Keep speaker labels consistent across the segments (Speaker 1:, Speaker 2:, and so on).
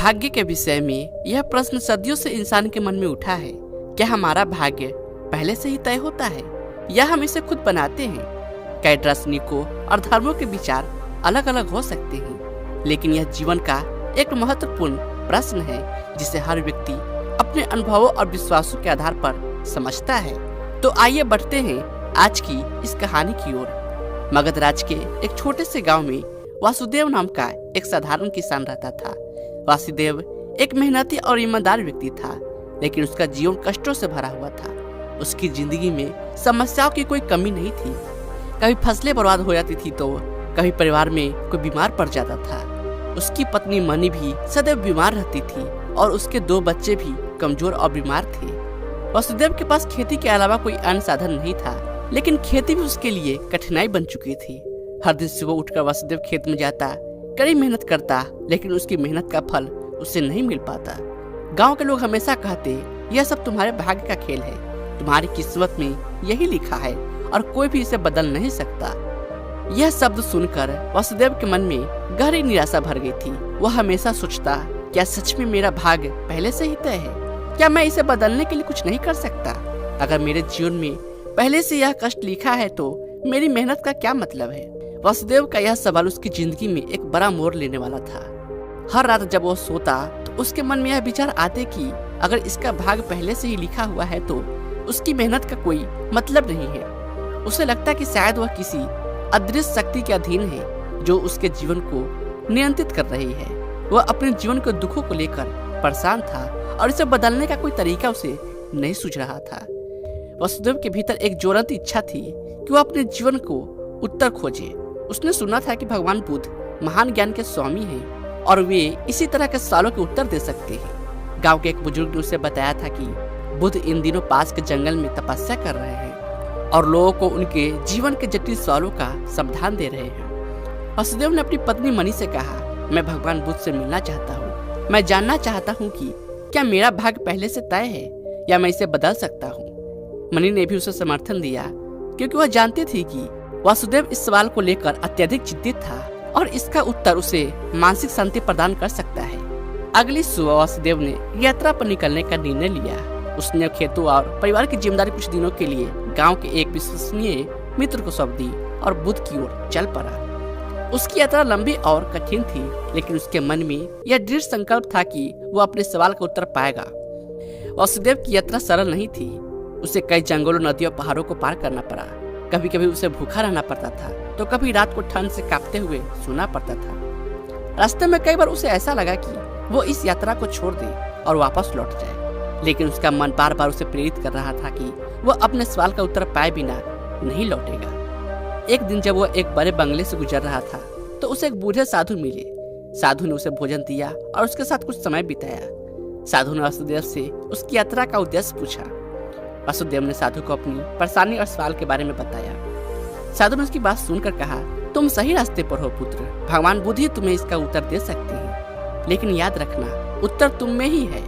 Speaker 1: भाग्य के विषय में यह प्रश्न सदियों से इंसान के मन में उठा है। क्या हमारा भाग्य पहले से ही तय होता है या हम इसे खुद बनाते हैं? कई दार्शनिकों और धर्मों के विचार अलग अलग हो सकते हैं, लेकिन यह जीवन का एक महत्वपूर्ण प्रश्न है जिसे हर व्यक्ति अपने अनुभवों और विश्वासों के आधार पर समझता है। तो आइए बढ़ते हैं आज की इस कहानी की ओर। मगध राज्य के एक छोटे से गांव में वासुदेव नाम का एक साधारण किसान रहता था। वासुदेव एक मेहनती और ईमानदार व्यक्ति था, लेकिन उसका जीवन कष्टों से भरा हुआ था। उसकी जिंदगी में समस्याओं की कोई कमी नहीं थी। कभी फसलें बर्बाद हो जाती थी तो कभी परिवार में कोई बीमार पड़ जाता था। उसकी पत्नी मनी भी सदैव बीमार रहती थी और उसके 2 बच्चे भी कमजोर और बीमार थे। वासुदेव के पास खेती के अलावा कोई अन्य साधन नहीं था, लेकिन खेती भी उसके लिए कठिनाई बन चुकी थी। हर दिन सुबह उठकर वासुदेव खेत में जाता, कड़ी मेहनत करता, लेकिन उसकी मेहनत का फल उसे नहीं मिल पाता। गांव के लोग हमेशा कहते, यह सब तुम्हारे भाग्य का खेल है, तुम्हारी किस्मत में यही लिखा है और कोई भी इसे बदल नहीं सकता। यह शब्द सुनकर वासुदेव के मन में गहरी निराशा भर गई थी। वह हमेशा सोचता, क्या सच में मेरा भाग्य पहले से ही तय है? क्या मैं इसे बदलने के लिए कुछ नहीं कर सकता? अगर मेरे जीवन में पहले से यह कष्ट लिखा है तो मेरी मेहनत का क्या मतलब है? वासुदेव का यह सवाल उसकी जिंदगी में एक बड़ा मोड़ लेने वाला था। हर रात जब वो सोता तो उसके मन में यह विचार आते कि अगर इसका भाग्य पहले से ही लिखा हुआ है तो उसकी मेहनत का कोई मतलब नहीं है। उसे लगता कि शायद वह किसी अदृश्य शक्ति के अधीन है जो उसके जीवन को नियंत्रित कर रही है। वह अपने जीवन के दुखों को लेकर परेशान था और इसे बदलने का कोई तरीका उसे नहीं सूझ रहा था। वासुदेव के भीतर एक ज्वलंत इच्छा थी कि वह अपने जीवन को उत्तर खोजे। उसने सुना था कि भगवान बुद्ध महान ज्ञान के स्वामी हैं और वे इसी तरह के सवालों के उत्तर दे सकते हैं। गांव के एक बुजुर्ग ने उसे बताया था कि बुद्ध इन दिनों पास के जंगल में तपस्या कर रहे हैं और लोगों को उनके जीवन के जटिल सवालों का समाधान दे रहे हैं। वासुदेव ने अपनी पत्नी मनी से कहा, मैं भगवान बुद्ध से मिलना चाहता हूँ। मैं जानना चाहता हूँ कि क्या मेरा भाग्य पहले से तय है या मैं इसे बदल सकता हूँ। मनी ने भी उसे समर्थन दिया क्योंकि वह जानती थी कि वासुदेव इस सवाल को लेकर अत्यधिक चिंतित था और इसका उत्तर उसे मानसिक शांति प्रदान कर सकता है। अगली सुबह वासुदेव ने यात्रा पर निकलने का निर्णय लिया। उसने खेतों और परिवार की जिम्मेदारी कुछ दिनों के लिए गांव के एक विश्वसनीय मित्र को सौंप दी और बुद्ध की ओर चल पड़ा। उसकी यात्रा लंबी और कठिन थी, लेकिन उसके मन में यह दृढ़ संकल्प था कि वह अपने सवाल का उत्तर पाएगा। वासुदेव की यात्रा सरल नहीं थी। उसे कई जंगलों, नदियों, पहाड़ों को पार करना पड़ा। कभी कभी उसे भूखा रहना पड़ता था तो कभी रात को ठंड से कांपते हुए सोना पड़ता था। रास्ते में कई बार उसे ऐसा लगा कि वो इस यात्रा को छोड़ दे और वापस लौट जाए, लेकिन उसका मन बार बार उसे प्रेरित कर रहा था कि वह अपने सवाल का उत्तर पाए बिना नहीं लौटेगा। एक दिन जब वह एक बड़े बंगले से गुजर रहा था तो उसे एक बूढ़े साधु मिले। साधु ने उसे भोजन दिया और उसके साथ कुछ समय बिताया। साधु ने वासुदेव से उसकी यात्रा का उद्देश्य पूछा। वासुदेव ने साधु को अपनी परेशानी और सवाल के बारे में बताया। साधु ने उसकी बात सुनकर कहा, तुम सही रास्ते पर हो पुत्र। भगवान बुद्ध ही तुम्हें इसका उत्तर दे सकते हैं, लेकिन याद रखना उत्तर तुम में ही है।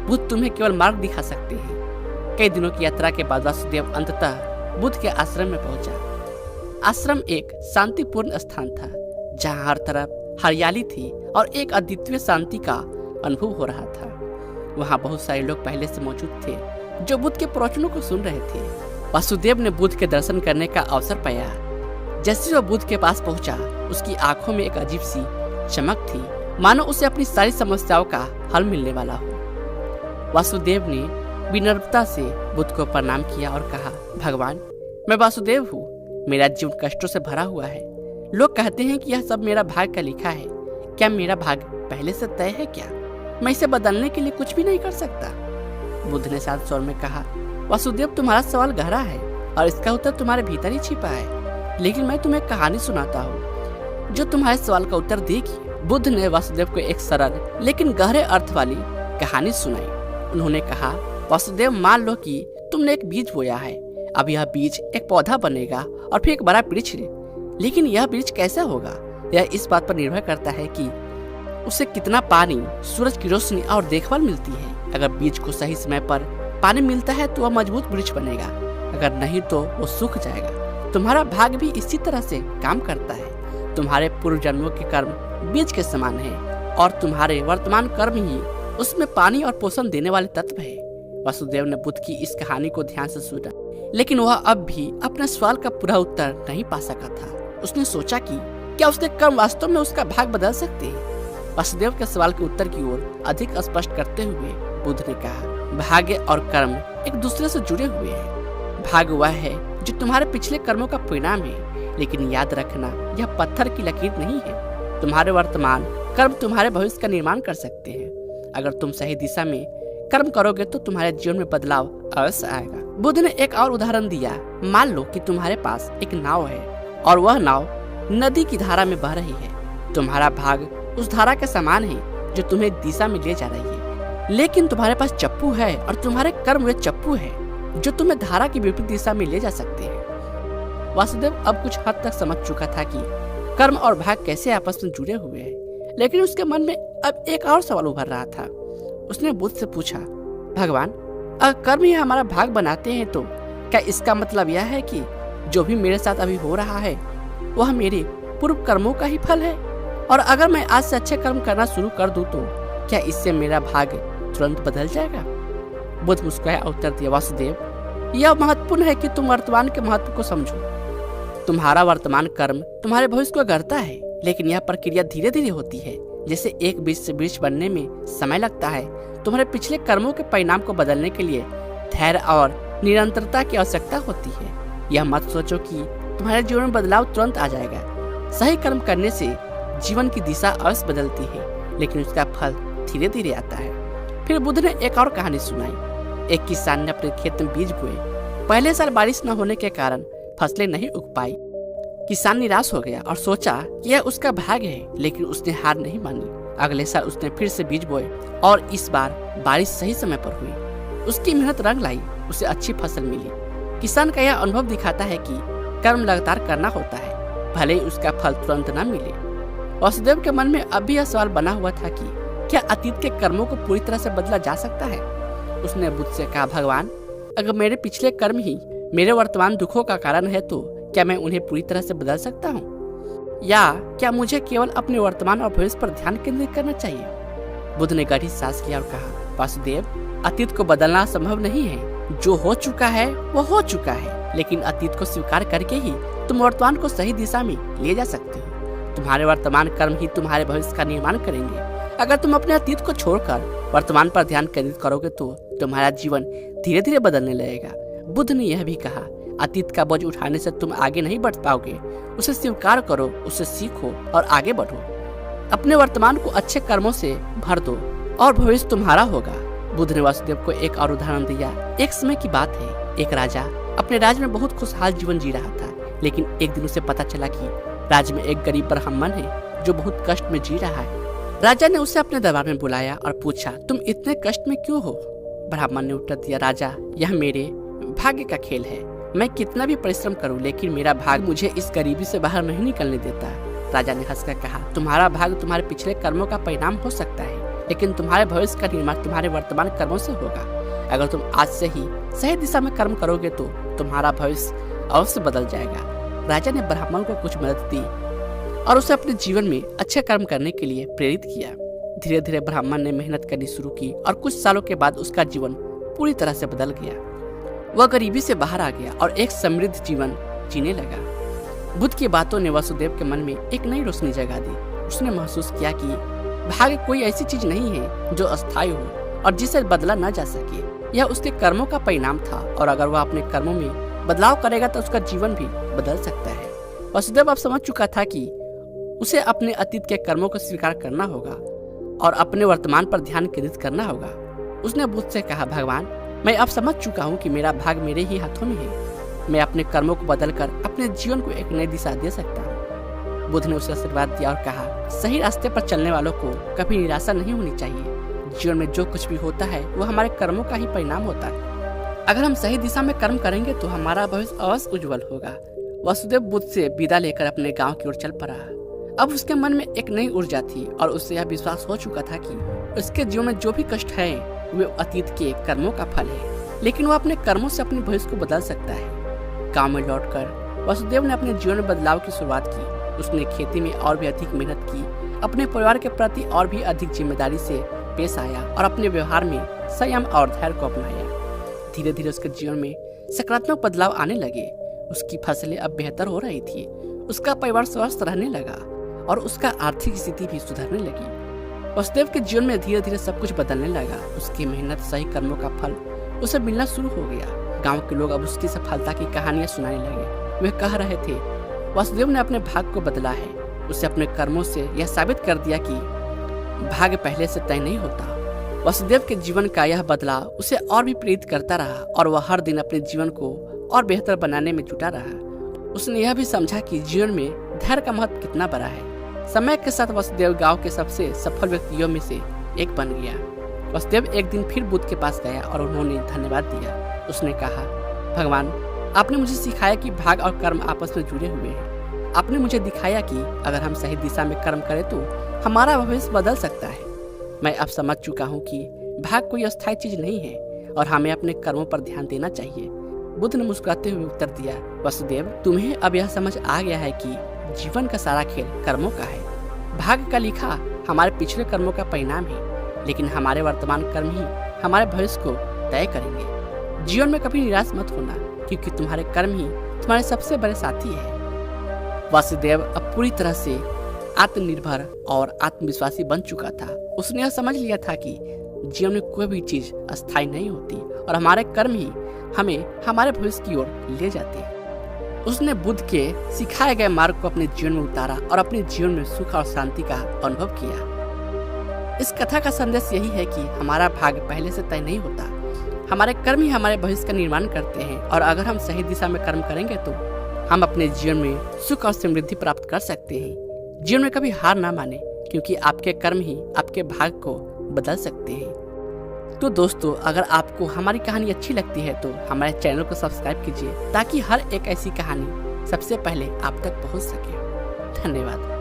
Speaker 1: बुद्ध तुम्हें केवल मार्ग दिखा सकते हैं। कई दिनों की यात्रा के बाद वासुदेव अंततः बुद्ध के आश्रम में पहुंचा। आश्रम एक शांतिपूर्ण स्थान था जहाँ हर तरफ हरियाली थी और एक अद्वितीय शांति का अनुभव हो रहा था। वहाँ बहुत सारे लोग पहले से मौजूद थे जो बुद्ध के प्रवचनों को सुन रहे थे। वासुदेव ने बुद्ध के दर्शन करने का अवसर पाया। जैसे वह बुद्ध के पास पहुंचा, उसकी आंखों में एक अजीब सी चमक थी, मानो उसे अपनी सारी समस्याओं का हल मिलने वाला हो। वासुदेव ने विनम्रता से बुद्ध को प्रणाम किया और कहा, भगवान, मैं वासुदेव हूँ। मेरा जीवन कष्टों से भरा हुआ है। लोग कहते हैं कि यह सब मेरा भाग्य का लिखा है। क्या मेरा भाग्य पहले से तय है? क्या मैं इसे बदलने के लिए कुछ भी नहीं कर सकता? बुद्ध ने शांत स्वर में कहा, वासुदेव, तुम्हारा सवाल गहरा है और इसका उत्तर तुम्हारे भीतर ही छिपा है, लेकिन मैं तुम्हें कहानी सुनाता हूँ जो तुम्हारे सवाल का उत्तर देगी। बुद्ध ने वासुदेव को एक सरल लेकिन गहरे अर्थ वाली कहानी सुनाई। उन्होंने कहा, वासुदेव, मान लो कि तुमने एक बीज बोया है। अब यह बीज एक पौधा बनेगा और फिर एक बड़ा वृक्ष, लेकिन यह वृक्ष कैसे होगा यह इस बात पर निर्भर करता है कि उसे कितना पानी, सूरज की रोशनी और देखभाल मिलती है। अगर बीज को सही समय पर पानी मिलता है तो वह मजबूत वृक्ष बनेगा, अगर नहीं तो वो सूख जाएगा। तुम्हारा भाग्य भी इसी तरह से काम करता है। तुम्हारे पूर्व जन्मों के कर्म बीज के समान है। और तुम्हारे वर्तमान कर्म ही उसमें पानी और पोषण देने वाले तत्व है। वसुदेव ने बुद्ध की इस कहानी को ध्यान से सुना, लेकिन वह अब भी अपने सवाल का पूरा उत्तर नहीं पा सका था। उसने सोचा कि क्या उसके कर्म वास्तव में उसका भाग बदल सकते हैं। वसुदेव के सवाल के उत्तर की ओर अधिक स्पष्ट करते हुए बुद्ध ने कहा, भाग्य और कर्म एक दूसरे से जुड़े हुए हैं। भाग्य वह है जो तुम्हारे पिछले कर्मों का परिणाम है, लेकिन याद रखना यह पत्थर की लकीर नहीं है। तुम्हारे वर्तमान कर्म तुम्हारे भविष्य का निर्माण कर सकते हैं। अगर तुम सही दिशा में कर्म करोगे तो तुम्हारे जीवन में बदलाव अवश्य आएगा। बुद्ध ने एक और उदाहरण दिया। मान लो कि तुम्हारे पास एक नाव है और वह नाव नदी की धारा में बह रही है। तुम्हारा भाग उस धारा के समान है जो तुम्हें दिशा में ले जा रही है, लेकिन तुम्हारे पास चप्पू है और तुम्हारे कर्म वे चप्पू है जो तुम्हें धारा की विपरीत दिशा में ले जा सकते हैं। वासुदेव अब कुछ हद तक समझ चुका था कि कर्म और भाग कैसे आपस में जुड़े हुए हैं, लेकिन उसके मन में अब एक और सवाल उभर रहा था। उसने बुद्ध से पूछा, भगवान, अगर कर्म ही हमारा भाग बनाते हैं तो क्या इसका मतलब यह है कि जो भी मेरे साथ अभी हो रहा है वह मेरे पूर्व कर्मों का ही फल है? और अगर मैं आज से अच्छे कर्म करना शुरू कर दूं तो क्या इससे मेरा भाग तुरंत बदल जाएगा? बुद्ध मुस्कुराया उत्तर दिया, वासुदेव, यह महत्वपूर्ण है कि तुम वर्तमान के महत्व को समझो। तुम्हारा वर्तमान कर्म तुम्हारे भविष्य को गढ़ता है, लेकिन यह प्रक्रिया धीरे धीरे होती है। जैसे एक बीज से वृक्ष बनने में समय लगता है, तुम्हारे पिछले कर्मों के परिणाम को बदलने के लिए धैर्य और निरंतरता की आवश्यकता होती है। यह मत सोचो कि तुम्हारे जीवन में बदलाव तुरंत आ जाएगा। सही कर्म करने से जीवन की दिशा अवश्य बदलती है, लेकिन उसका फल धीरे धीरे आता है। फिर बुद्ध ने एक और कहानी सुनाई। एक किसान ने अपने खेत में बीज बोए। पहले साल बारिश न होने के कारण फसलें नहीं उग पाई। किसान निराश हो गया और सोचा कि यह उसका भाग है, लेकिन उसने हार नहीं मानी। अगले साल उसने फिर से बीज बोए और इस बार बारिश सही समय पर हुई। उसकी मेहनत रंग लाई, उसे अच्छी फसल मिली। किसान का यह अनुभव दिखाता है कि कर्म लगातार करना होता है, भले ही उसका फल तुरंत न मिले। वासुदेव के मन में अब भी यह सवाल बना हुआ था कि क्या अतीत के कर्मों को पूरी तरह से बदला जा सकता है? उसने बुद्ध से कहा, भगवान, अगर मेरे पिछले कर्म ही मेरे वर्तमान दुखों का कारण है तो क्या मैं उन्हें पूरी तरह से बदल सकता हूँ, या क्या मुझे केवल अपने वर्तमान और भविष्य पर ध्यान केंद्रित करना चाहिए? बुद्ध ने गहरी सांस लिया और कहा, वासुदेव, अतीत को बदलना संभव नहीं है। जो हो चुका है वो हो चुका है, लेकिन अतीत को स्वीकार करके ही तुम वर्तमान को सही दिशा में ले जा सकते हो। तुम्हारे वर्तमान कर्म ही तुम्हारे भविष्य का निर्माण करेंगे। अगर तुम अपने अतीत को छोड़कर वर्तमान पर ध्यान केंद्रित करोगे तो तुम्हारा जीवन धीरे धीरे बदलने लगेगा। बुद्ध ने यह भी कहा, अतीत का बोझ उठाने से तुम आगे नहीं बढ़ पाओगे। उसे स्वीकार करो, उसे सीखो और आगे बढ़ो। अपने वर्तमान को अच्छे कर्मों से भर दो और भविष्य तुम्हारा होगा। बुद्ध ने वासुदेव को एक और उदाहरण दिया। एक समय की बात है, एक राजा अपने राज्य में बहुत खुशहाल जीवन जी रहा था, लेकिन एक दिन उसे पता चला कि राज्य में एक गरीब ब्राह्मण है जो बहुत कष्ट में जी रहा है। राजा ने उसे अपने दरबार में बुलाया और पूछा, तुम इतने कष्ट में क्यों हो? ब्राह्मण ने उत्तर दिया, राजा, यह मेरे भाग्य का खेल है। मैं कितना भी परिश्रम करूं, लेकिन मेरा भाग मुझे इस गरीबी से बाहर नहीं निकलने देता। राजा ने हंसकर कहा, तुम्हारा भाग तुम्हारे पिछले कर्मों का परिणाम हो सकता है, लेकिन तुम्हारे भविष्य का निर्माण तुम्हारे वर्तमान कर्मों से होगा। अगर तुम आज से ही सही दिशा में कर्म करोगे तो तुम्हारा भविष्य अवश्य बदल जाएगा। राजा ने ब्राह्मण को कुछ मदद दी और उसे अपने जीवन में अच्छे कर्म करने के लिए प्रेरित किया। धीरे धीरे ब्राह्मण ने मेहनत करनी शुरू की और कुछ सालों के बाद उसका जीवन पूरी तरह से बदल गया। वह गरीबी से बाहर आ गया और एक समृद्ध जीवन जीने लगा। बुद्ध की बातों ने वासुदेव के मन में एक नई रोशनी जगा दी। उसने महसूस किया कि भाग्य कोई ऐसी चीज नहीं है जो अस्थायी हो और जिसे बदला न जा सके। यह उसके कर्मों का परिणाम था और अगर वह अपने कर्मों में बदलाव करेगा तो उसका जीवन भी बदल सकता है। वासुदेव अब समझ चुका था कि उसे अपने अतीत के कर्मों को स्वीकार करना होगा और अपने वर्तमान पर ध्यान केंद्रित करना होगा। उसने बुद्ध से कहा, भगवान, मैं अब समझ चुका हूँ कि मेरा भाग मेरे ही हाथों में है। मैं अपने कर्मों को बदलकर अपने जीवन को एक नई दिशा दे सकता हूँ। बुद्ध ने उसे आशीर्वाद दिया और कहा, सही रास्ते पर चलने वालों को कभी निराशा नहीं होनी चाहिए। जीवन में जो कुछ भी होता है वो हमारे कर्मों का ही परिणाम होता है। अगर हम सही दिशा में कर्म करेंगे तो हमारा भविष्य अवश्य उज्जवल होगा। वासुदेव बुद्ध से विदा लेकर अपने गाँव की ओर चल पड़ा। अब उसके मन में एक नई ऊर्जा थी और उससे यह विश्वास हो चुका था कि उसके जीवन में जो भी कष्ट है वे अतीत के कर्मों का फल है, लेकिन वह अपने कर्मों से अपने भविष्य को बदल सकता है। गांव में लौटकर वासुदेव ने अपने जीवन में बदलाव की शुरुआत की। उसने खेती में और भी अधिक मेहनत की अपने परिवार के प्रति और भी अधिक जिम्मेदारी से पेश आया और अपने व्यवहार में संयम और धैर्य को अपनाया। धीरे धीरे उसके जीवन में सकारात्मक बदलाव आने लगे। उसकी फसलें अब बेहतर हो रही थी, उसका परिवार स्वस्थ रहने लगा और उसका आर्थिक स्थिति भी सुधरने लगी। वसुदेव के जीवन में धीरे धीरे सब कुछ बदलने लगा। उसकी मेहनत सही कर्मों का फल उसे मिलना शुरू हो गया। गांव के लोग अब उसकी सफलता की कहानियां सुनाने लगे। वे कह रहे थे, वसुदेव ने अपने भाग्य को बदला है। उसे अपने कर्मों से यह साबित कर दिया कि भाग्य पहले से तय नहीं होता। वसुदेव के जीवन का यह बदलाव उसे और भी प्रेरित करता रहा और वह हर दिन अपने जीवन को और बेहतर बनाने में जुटा रहा। उसने यह भी समझा कि जीवन में धैर्य का महत्व कितना बड़ा है। समय के साथ वसुदेव गांव के सबसे सफल व्यक्तियों में से एक बन गया। वसुदेव एक दिन फिर बुद्ध के पास गया और उन्होंने धन्यवाद दिया। उसने कहा, भगवान, आपने मुझे सिखाया कि भाग्य और कर्म आपस में जुड़े हुए हैं। आपने मुझे दिखाया कि अगर हम सही दिशा में कर्म करें तो हमारा भविष्य बदल सकता है। मैं अब समझ चुका हूँ कि भाग्य कोई अस्थायी चीज नहीं है और हमें अपने कर्मों पर ध्यान देना चाहिए। बुद्ध ने मुस्कुराते हुए उत्तर दिया, वसुदेव, तुम्हें अब यह समझ आ गया है कि जीवन का सारा खेल कर्मों का है। भाग्य का लिखा हमारे पिछले कर्मों का परिणाम है, लेकिन हमारे वर्तमान कर्म ही हमारे भविष्य को तय करेंगे। जीवन में कभी निराश मत होना, क्योंकि तुम्हारे कर्म ही तुम्हारे सबसे बड़े साथी है। वसुदेव अब पूरी तरह से आत्मनिर्भर और आत्मविश्वासी बन चुका था। उसने यह समझ लिया था कि जीवन में कोई भी चीज अस्थायी नहीं होती और हमारे कर्म ही हमें हमारे भविष्य की ओर ले जाते हैं। उसने बुद्ध के सिखाए गए मार्ग को अपने जीवन में उतारा और अपने जीवन में सुख और शांति का अनुभव किया। इस कथा का संदेश यही है कि हमारा भाग्य पहले से तय नहीं होता। हमारे कर्म ही हमारे भविष्य का निर्माण करते हैं और अगर हम सही दिशा में कर्म करेंगे तो हम अपने जीवन में सुख और समृद्धि प्राप्त कर सकते हैं। जीवन में कभी हार ना माने, क्योंकि आपके कर्म ही आपके भाग्य को बदल सकते हैं। तो दोस्तों, अगर आपको हमारी कहानी अच्छी लगती है तो हमारे चैनल को सब्सक्राइब कीजिए, ताकि हर एक ऐसी कहानी सबसे पहले आप तक पहुंच सके। धन्यवाद।